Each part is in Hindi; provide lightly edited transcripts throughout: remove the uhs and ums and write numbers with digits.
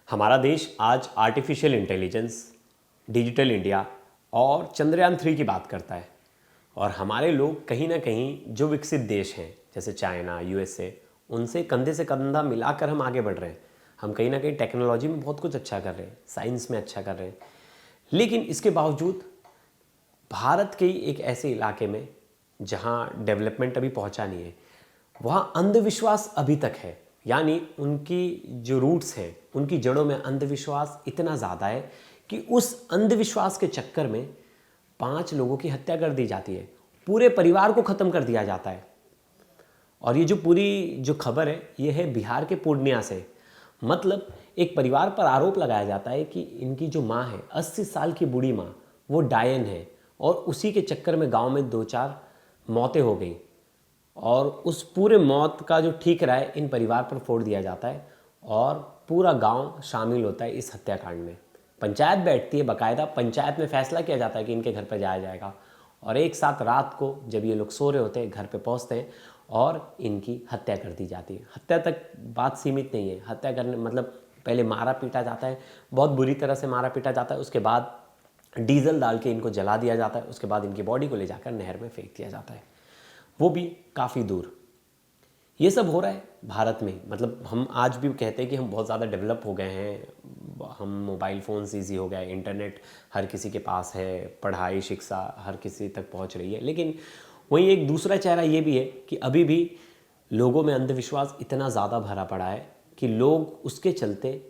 हमारा देश आज आर्टिफिशियल इंटेलिजेंस, डिजिटल इंडिया और चंद्रयान 3 की बात करता है। और हमारे लोग कहीं ना कहीं जो विकसित देश हैं जैसे चाइना, यूएसए, उनसे कंधे से कंधा मिलाकर हम आगे बढ़ रहे हैं। हम कहीं ना कहीं टेक्नोलॉजी में बहुत कुछ अच्छा कर रहे हैं, साइंस में अच्छा कर रहे हैं। लेकिन इसके बावजूद भारत के ही एक ऐसे इलाके में जहाँ डेवलपमेंट अभी पहुँचा नहीं है, वहाँ अंधविश्वास अभी तक है। यानी उनकी जो रूट्स हैं, उनकी जड़ों में अंधविश्वास इतना ज़्यादा है कि उस अंधविश्वास के चक्कर में 5 लोगों की हत्या कर दी जाती है, पूरे परिवार को ख़त्म कर दिया जाता है। और ये जो पूरी जो खबर है, ये है बिहार के पूर्णिया से। मतलब एक परिवार पर आरोप लगाया जाता है कि इनकी जो माँ है, 80 साल की बूढ़ी माँ, वो डायन है और उसी के चक्कर में गांव में 2-4 मौतें हो गई। और उस पूरे मौत का जो ठीक राय इन परिवार पर फोड़ दिया जाता है और पूरा गांव शामिल होता है इस हत्याकांड में। पंचायत बैठती है, बाकायदा पंचायत में फैसला किया जाता है कि इनके घर पर जाया जाएगा। और एक साथ रात को जब ये लोग सो रहे होते हैं, घर पे पहुंचते हैं और इनकी हत्या कर दी जाती है। हत्या तक बात सीमित नहीं है, हत्या करने मतलब पहले मारा पीटा जाता है, बहुत बुरी तरह से मारा पीटा जाता है। उसके बाद डीजल डाल के इनको जला दिया जाता है। उसके बाद इनकी बॉडी को ले जाकर नहर में फेंक दिया जाता है, वो भी काफ़ी दूर। ये सब हो रहा है भारत में। मतलब हम आज भी कहते हैं कि हम बहुत ज़्यादा डेवलप हो गए हैं, हम मोबाइल फ़ोन्स ईजी हो गए, इंटरनेट हर किसी के पास है, पढ़ाई शिक्षा हर किसी तक पहुंच रही है। लेकिन वहीं एक दूसरा चेहरा ये भी है कि अभी भी लोगों में अंधविश्वास इतना ज़्यादा भरा पड़ा है कि लोग उसके चलते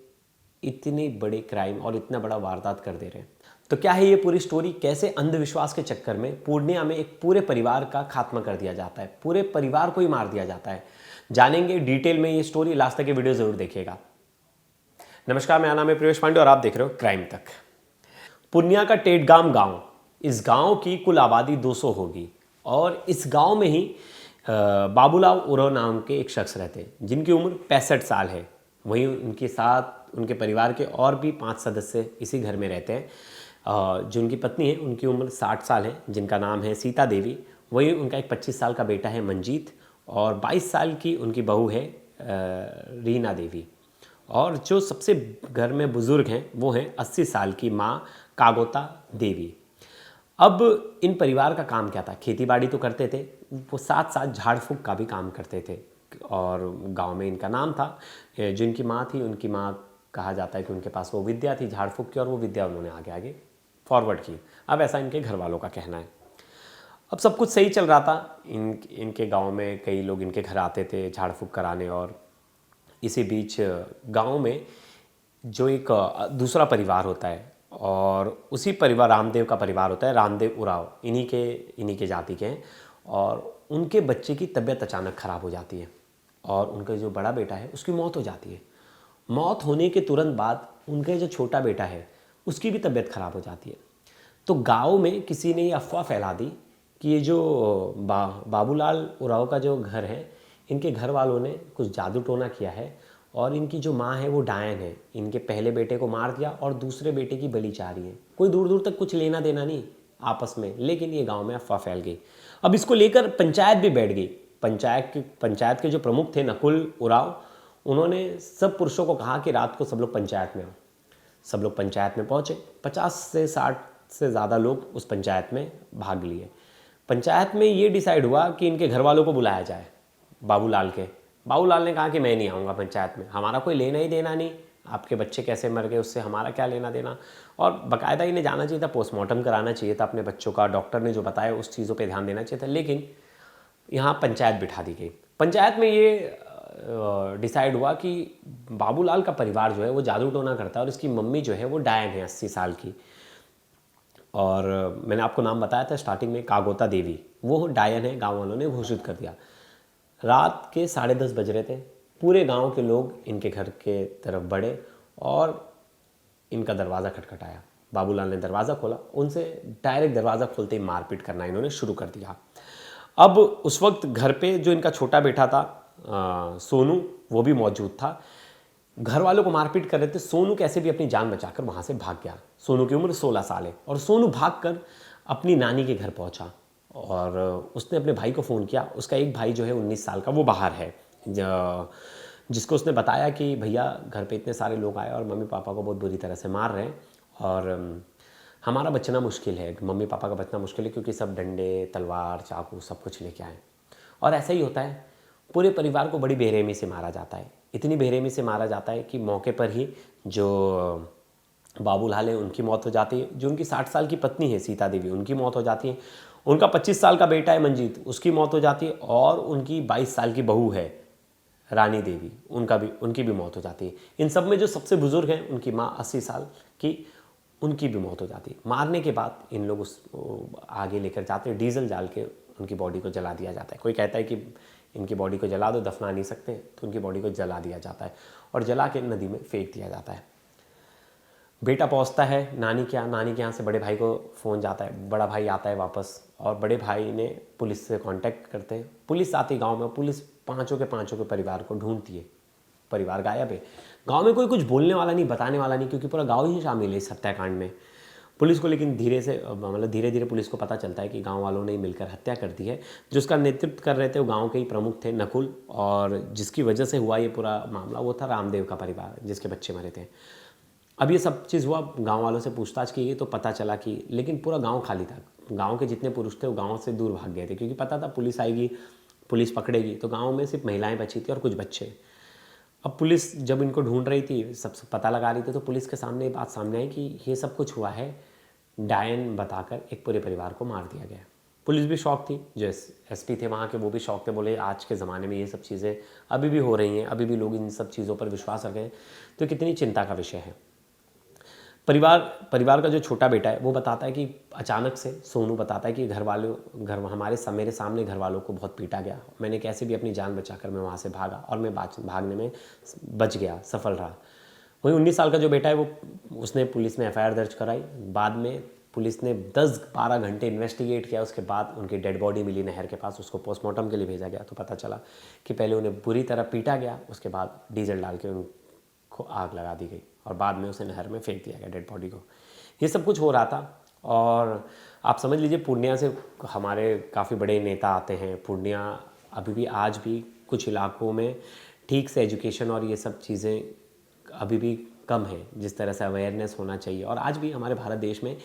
इतने बड़े क्राइम और इतना बड़ा वारदात कर दे रहे हैं। तो क्या है ये पूरी स्टोरी? कैसे अंधविश्वास के चक्कर में पूर्णिया में एक पूरे परिवार का खात्मा कर दिया जाता है, पूरे परिवार को ही मार दिया जाता है। जानेंगे डिटेल में ये स्टोरी, लास्ट तक ये वीडियो जरूर देखिएगा। नमस्कार, मेरा नाम है प्रवेश पांडे और आप देख रहे हो क्राइम तक। पूर्णिया का टेटगाम गांव, इस गांव की कुल आबादी 200 होगी और इस गांव में ही बाबूलाल उरांव नाम के एक शख्स रहते हैं जिनकी उम्र 65 साल है। वहीं उनके साथ उनके परिवार के और भी 5 सदस्य इसी घर में रहते हैं। जो उनकी पत्नी है, उनकी उम्र 60 साल है, जिनका नाम है सीता देवी। वहीं उनका एक 25 साल का बेटा है मंजीत और 22 साल की उनकी बहू है रीना देवी। और जो सबसे घर में बुज़ुर्ग हैं वो हैं 80 साल की माँ कागोता देवी। अब इन परिवार का काम क्या था? खेती बाड़ी तो करते थे, वो साथ साथ झाड़ फूँक का भी काम करते थे। और गांव में इनका नाम था। जो इनकी माँ थी, उनकी माँ कहा जाता है कि उनके पास वो विद्या थी झाड़ फूँक की, और वो विद्या उन्होंने आगे आगे फॉरवर्ड की। अब ऐसा इनके घर वालों का कहना है। अब सब कुछ सही चल रहा था। इनके गांव में कई लोग इनके घर आते थे झाड़ फूँक कराने। और इसी बीच गांव में जो एक दूसरा परिवार होता है, और उसी परिवार रामदेव का परिवार होता है, रामदेव उरांव, इन्हीं के जाति के हैं। और उनके बच्चे की तबीयत अचानक ख़राब हो जाती है और उनका जो बड़ा बेटा है उसकी मौत हो जाती है। मौत होने के तुरंत बाद उनका जो छोटा बेटा है उसकी भी तबीयत ख़राब हो जाती है। तो गांव में किसी ने ये अफवाह फैला दी कि ये जो बाबूलाल उरांव का जो घर है, इनके घर वालों ने कुछ जादू टोना किया है और इनकी जो माँ है वो डायन है। इनके पहले बेटे को मार दिया और दूसरे बेटे की बलि चाह रही है। कोई दूर दूर तक कुछ लेना देना नहीं आपस में, लेकिन ये गांव में अफवाह फैल गई। अब इसको लेकर पंचायत भी बैठ गई। पंचायत के जो प्रमुख थे नकुल उरांव, उन्होंने सब पुरुषों को कहा कि रात को सब लोग पंचायत में आओ। सब लोग पंचायत में पहुँचे। 50 से 60 से ज़्यादा लोग उस पंचायत में भाग लिए। पंचायत में ये डिसाइड हुआ कि इनके घर वालों को बुलाया जाए, बाबूलाल के। बाबूलाल ने कहा कि मैं नहीं आऊँगा पंचायत में, हमारा कोई लेना ही देना नहीं, आपके बच्चे कैसे मर गए उससे हमारा क्या लेना देना। और बाकायदा इन्हें जाना चाहिए था, पोस्टमार्टम कराना चाहिए था अपने बच्चों का, डॉक्टर ने जो बताया उस चीज़ों पे ध्यान देना चाहिए था। लेकिन यहाँ पंचायत बिठा दी गई। पंचायत में ये डिसाइड हुआ कि बाबूलाल का परिवार जो है वो जादू टोना करता है और इसकी मम्मी जो है वो डायन है 80 साल की। और मैंने आपको नाम बताया था स्टार्टिंग में, कागोता देवी, वो डायन है, गांव वालों ने घोषित कर दिया। रात के 10:30 बज रहे थे। पूरे गांव के लोग इनके घर के तरफ बढ़े और इनका दरवाज़ा खटखटाया। बाबूलाल ने दरवाज़ा खोला, उनसे डायरेक्ट दरवाज़ा खोलते ही मारपीट करना इन्होंने शुरू कर दिया। अब उस वक्त घर पे जो इनका छोटा बेटा था सोनू, वो भी मौजूद था। घर वालों को मारपीट कर रहे थे। सोनू कैसे भी अपनी जान बचाकर वहाँ से भाग गया। सोनू की उम्र 16 साल है और सोनू भागकर अपनी नानी के घर पहुँचा और उसने अपने भाई को फ़ोन किया। उसका एक भाई जो है 19 साल का, वो बाहर है जिसको उसने बताया कि भैया घर पे इतने सारे लोग आए और मम्मी पापा को बहुत बुरी तरह से मार रहे हैं और हमारा बचना मुश्किल है, मम्मी पापा का बचना मुश्किल है क्योंकि सब डंडे, तलवार, चाकू सब कुछ लेके आए। और ऐसा ही होता है, पूरे परिवार को बड़ी बेरहमी से मारा जाता है। इतनी बेरहमी से मारा जाता है कि मौके पर ही जो बाबूलाल है उनकी मौत हो जाती है, जो उनकी 60 साल की पत्नी है सीता देवी उनकी मौत हो जाती है, उनका 25 साल का बेटा है मंजीत उसकी मौत हो जाती है और उनकी 22 साल की बहू है रानी देवी उनकी भी मौत हो जाती है। इन सब में जो सबसे बुजुर्ग हैं उनकी माँ 80 साल की, उनकी भी मौत हो जाती है। मारने के बाद इन लोग उस आगे लेकर जाते हैं, डीजल डाल के उनकी बॉडी को जला दिया जाता है। कोई कहता है कि इनकी बॉडी को जला दो, दफना नहीं सकते, तो उनकी बॉडी को जला दिया जाता है और जला के नदी में फेंक दिया जाता है। बेटा पहुंचता है नानी के यहाँ से बड़े भाई को फ़ोन जाता है, बड़ा भाई आता है वापस और बड़े भाई ने पुलिस से कांटेक्ट करते हैं। पुलिस आती गांव में, पुलिस पांचों के परिवार को ढूंढती है। परिवार गायब है, गांव में कोई कुछ बोलने वाला नहीं, बताने वाला नहीं, क्योंकि पूरा गांव ही शामिल है इस हत्याकांड में। पुलिस को लेकिन धीरे धीरे पुलिस को पता चलता है कि गांव वालों ने मिलकर हत्या कर दी है। जो उसका नेतृत्व कर रहे थे वो गांव के ही प्रमुख थे नकुल, और जिसकी वजह से हुआ ये पूरा मामला वो था रामदेव का परिवार जिसके बच्चे मरे थे। अब ये सब चीज़ हुआ, गांव वालों से पूछताछ की गई तो पता चला कि लेकिन पूरा गांव खाली था। गांव के जितने पुरुष थे वो गांव से दूर भाग गए थे क्योंकि पता था पुलिस आएगी, पुलिस पकड़ेगी, तो गांव में सिर्फ महिलाएं बची थी और कुछ बच्चे। अब पुलिस जब इनको ढूंढ रही थी, सब पता लगा रही थी, तो पुलिस के सामने ये बात सामने आई कि ये सब कुछ हुआ है डायन बताकर एक पूरे परिवार को मार दिया गया। पुलिस भी शौक थी, जो एसपी थे वहाँ के वो भी शौक थे, बोले आज के ज़माने में ये सब चीज़ें अभी भी हो रही हैं, अभी भी लोग इन सब चीज़ों पर विश्वास रखें, तो कितनी चिंता का विषय है। परिवार का जो छोटा बेटा है वो बताता है कि अचानक से सोनू बताता है कि मेरे सामने घर वालों को बहुत पीटा गया, मैंने कैसे भी अपनी जान बचाकर मैं वहाँ से भागा और मैं भागने में बच गया, सफल रहा। वहीं 19 साल का जो बेटा है उसने पुलिस में FIR दर्ज कराई। बाद में पुलिस ने 10-12 घंटे इन्वेस्टिगेट किया, उसके बाद उनकी डेड बॉडी मिली नहर के पास, उसको पोस्टमार्टम के लिए भेजा गया। तो पता चला कि पहले उन्हें बुरी तरह पीटा गया, उसके बाद डीजल डाल के उनको आग लगा दी गई और बाद में उसे नहर में फेंक दिया गया डेड बॉडी को। ये सब कुछ हो रहा था और आप समझ लीजिए पूर्णिया से हमारे काफ़ी बड़े नेता आते हैं। पूर्णिया अभी भी आज भी कुछ इलाकों में ठीक से एजुकेशन और ये सब चीज़ें अभी भी कम है जिस तरह से अवेयरनेस होना चाहिए। और आज भी हमारे भारत देश में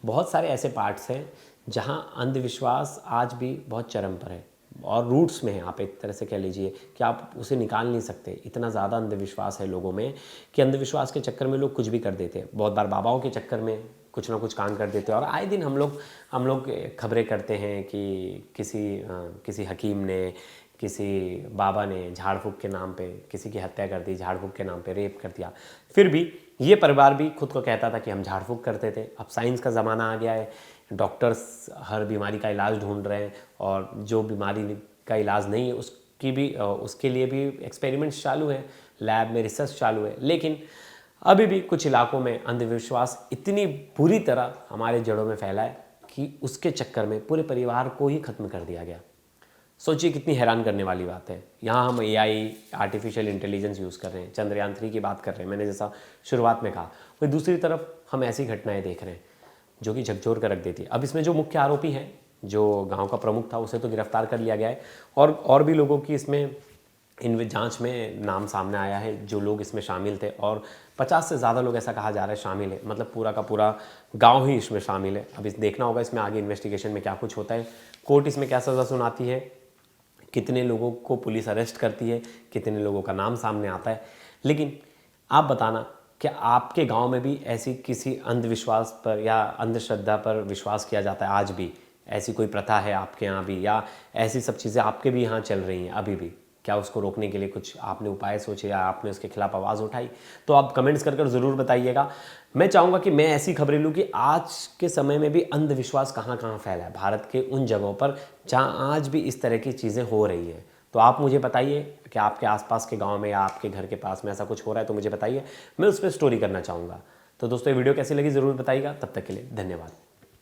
बहुत सारे ऐसे पार्ट्स हैं जहां अंधविश्वास आज भी बहुत चरम पर है और रूट्स में है। आप एक तरह से कह लीजिए कि आप उसे निकाल नहीं सकते, इतना ज़्यादा अंधविश्वास है लोगों में कि अंधविश्वास के चक्कर में लोग कुछ भी कर देते हैं। बहुत बार बाबाओं के चक्कर में कुछ ना कुछ काम कर देते हैं और आए दिन हम लोग खबरें करते हैं कि किसी हकीम ने, किसी बाबा ने झाड़ फूक के नाम पे किसी की हत्या कर दी, झाड़ फूक के नाम पे रेप कर दिया। फिर भी ये परिवार भी खुद को कहता था कि हम झाड़ फूक करते थे। अब साइंस का ज़माना आ गया है, डॉक्टर्स हर बीमारी का इलाज ढूंढ रहे हैं और जो बीमारी का इलाज नहीं है उसके लिए भी एक्सपेरिमेंट्स चालू हैं, लैब में रिसर्च चालू है। लेकिन अभी भी कुछ इलाकों में अंधविश्वास इतनी बुरी तरह हमारे जड़ों में फैला है कि उसके चक्कर में पूरे परिवार को ही खत्म कर दिया गया। सोचिए कितनी हैरान करने वाली बात है। यहाँ हम AI आर्टिफिशियल इंटेलिजेंस यूज़ कर रहे हैं, चंद्रयान 3 की बात कर रहे हैं, मैंने जैसा शुरुआत में कहा। वही दूसरी तरफ हम ऐसी घटनाएं देख रहे हैं जो कि झकझोर कर रख देती है। अब इसमें जो मुख्य आरोपी है, जो गांव का प्रमुख था, उसे तो गिरफ्तार कर लिया गया है और भी लोगों की इसमें जांच में नाम सामने आया है जो लोग इसमें शामिल थे और 50 से ज़्यादा लोग ऐसा कहा जा रहा है शामिल है, मतलब पूरा का पूरा गांव ही इसमें शामिल है। अब इस देखना होगा इसमें आगे इन्वेस्टिगेशन में क्या कुछ होता है, कोर्ट इसमें क्या सज़ा सुनाती है, कितने लोगों को पुलिस अरेस्ट करती है, कितने लोगों का नाम सामने आता है। लेकिन आप बताना कि आपके गांव में भी ऐसी किसी अंधविश्वास पर या अंधश्रद्धा पर विश्वास किया जाता है? आज भी ऐसी कोई प्रथा है आपके यहाँ भी, या ऐसी सब चीज़ें आपके भी यहाँ चल रही हैं अभी भी? क्या उसको रोकने के लिए कुछ आपने उपाय सोचे या आपने उसके खिलाफ आवाज़ उठाई? तो आप कमेंट्स कर ज़रूर बताइएगा। मैं चाहूँगा कि मैं ऐसी खबरें लूँ कि आज के समय में भी अंधविश्वास कहाँ कहाँ फैला है भारत के उन जगहों पर जहाँ आज भी इस तरह की चीज़ें हो रही हैं। तो आप मुझे बताइए कि आपके आसपास के गांव में या आपके घर के पास में ऐसा कुछ हो रहा है तो मुझे बताइए, मैं उस पर स्टोरी करना चाहूँगा। तो दोस्तों ये वीडियो कैसी लगी ज़रूर बताइएगा। तब तक के लिए धन्यवाद।